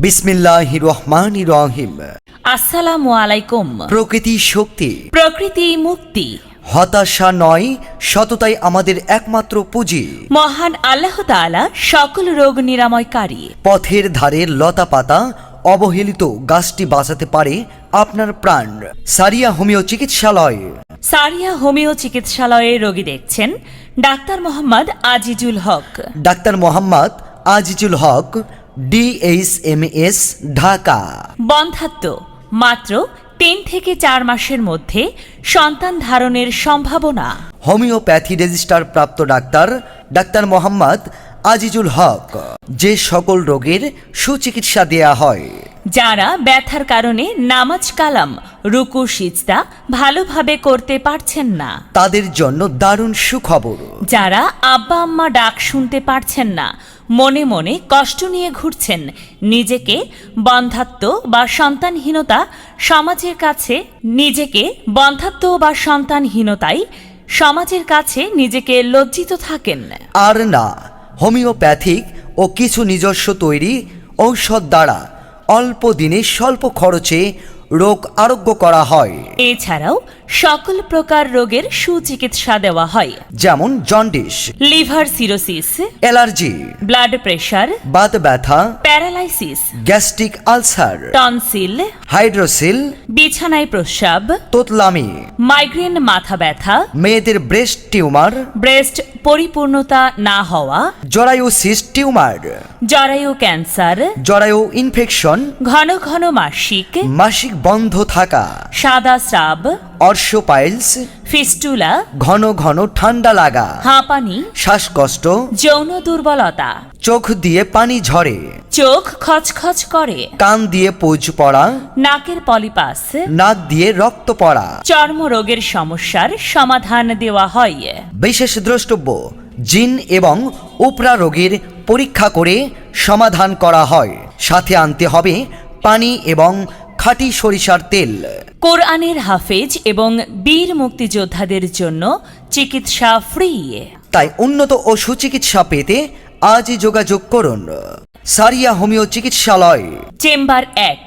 বিসমিল্লাহির রহমানির রহিম। আসসালামু আলাইকুম। প্রকৃতি শক্তি, প্রকৃতি মুক্তি। হতাশা নয়, সততাই আমাদের একমাত্র পুঁজি। মহান আল্লাহ তাআলা সকল রোগ নিরাময়কারী। পথের ধারের লতা পাতা অবহেলিত গাছটি বাঁচাতে পারে আপনার প্রাণ। সারিয়া হোমিও চিকিৎসালয়। সারিয়া হোমিও চিকিৎসালয়ে রোগী দেখছেন ডাক্তার মোহাম্মদ আজিজুল হক। ডাক্তার মোহাম্মদ আজিজুল হক, DHMS, ঢাকা। বন্ধ্যাত্ব মাত্র 3 থেকে 4 মাসের মধ্যে সন্তান ধারণের সম্ভাবনা। হোমিওপ্যাথি রেজিস্টার প্রাপ্ত ডাক্তার ডাক্তার মোহাম্মদ আজিজুল হক। যে সকল রোগের সুচিকিৎসা দেয়া হয়। যারা ব্যথার কারণে নামাজ কালাম রুকু সিজদা ভালোভাবে করতে পারছেন না, তাদের জন্য দারুণ সুখবর। যারা আব্বা আম্মা ডাক শুনতে পারছেন না, মনে মনে কষ্ট নিয়ে ঘুরছেন, নিজেকে বন্ধ্যাত্ব বা সন্তানহীনতা সমাজের কাছে সমাজের কাছে নিজেকে লজ্জিত থাকেন। আর না, হোমিওপ্যাথিক ও কিছু নিজস্ব তৈরি ঔষধ দ্বারা অল্প দিনে স্বল্প খরচে রোগ আরোগ্য করা হয়। এছাড়াও সকল প্রকার রোগের সুচিকিৎসা দেওয়া হয়, যেমন jaundice, liver cirrhosis, allergy, blood pressure, Baat ব্যথা, paralysis, gastric ulcer, tonsil, hydrocele, বিছানায় প্রস্রাব, তোতলামি, মাইগ্রেন মাথা ব্যথা, মেয়েদের ব্রেস্ট টিউমার, ব্রেস্ট পরিপূর্ণতা না হওয়া, জরায়ু সিস্ট টিউমার, জরায়ু ক্যান্সার, জরায়ু ইনফেকশন, ঘন ঘন মাসিক বন্ধ থাকা, সাদা স্রাব, অর্শোপাইলস, ফিস্টুলা, ঘন ঘন ঠান্ডা লাগা, হাঁপানি, শ্বাসকষ্ট, যৌন দুর্বলতা, চোখ দিয়ে পানি ঝরে, চোখ খচখচ করে, কান দিয়ে পৌঁছ পড়া, নাকের পলিপাস, নাক দিয়ে রক্ত পড়া, চর্মরোগের সমস্যার সমাধান দেওয়া হয়। বিশেষ দ্রষ্টব্য, জিন এবং উপরা রোগের পরীক্ষা করে সমাধান করা হয়। সাথে আনতে হবে পানি এবং খাঁটি সরিষার তেল। কোরআনের হাফেজ এবং বীর মুক্তিযোদ্ধাদের জন্য চিকিৎসা ফ্রি। তাই উন্নত ও সুচিকিৎসা পেতে আজই যোগাযোগ করুন সারিয়া হোমিও চিকিৎসালয়। চেম্বার 1,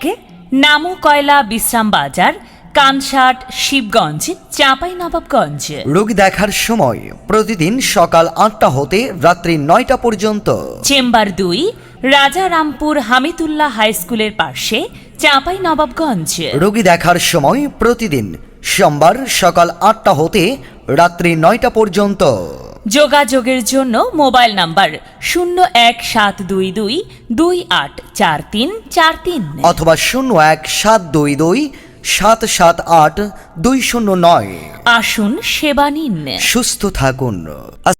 নামু কয়লা বিশ্রাম বাজার, কানসাট, শিবগঞ্জ, চাঁপাইনবাবগঞ্জ। রোগী দেখার সময় প্রতিদিন সকাল 8টা হতে রাত্রি 9টা পর্যন্ত। চেম্বার 2, রাজারামপুর হামিদুল্লাহ হাই স্কুলের পাশে, চাঁপাইনবাবগঞ্জ। রোগী দেখার সময় প্রতিদিন সোমবার সকাল 8টা হতে রাত্রি 9টা পর্যন্ত। যোগাযোগের জন্য মোবাইল নাম্বার 01722284343 অথবা 01722778209। আসুন সেবা নিন। সুস্থ থাকুন।